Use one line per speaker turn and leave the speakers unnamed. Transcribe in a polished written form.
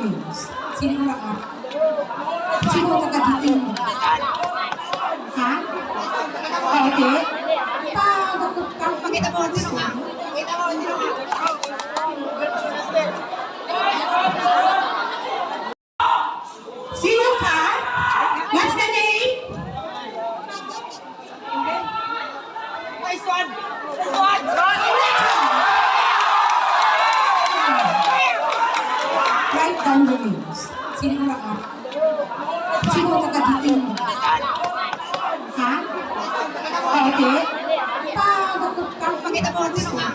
names. Sino lahat? Sino taga-diin? Ha? Pwede? Pakita mo, sino ka? Pakita mo, sino ka? Sino ka? What's the name? Nice one! Nice one! Write down the names. Sino lahat? Sino taga-diin? Ha? Pwede? Pakita mo, sino ka?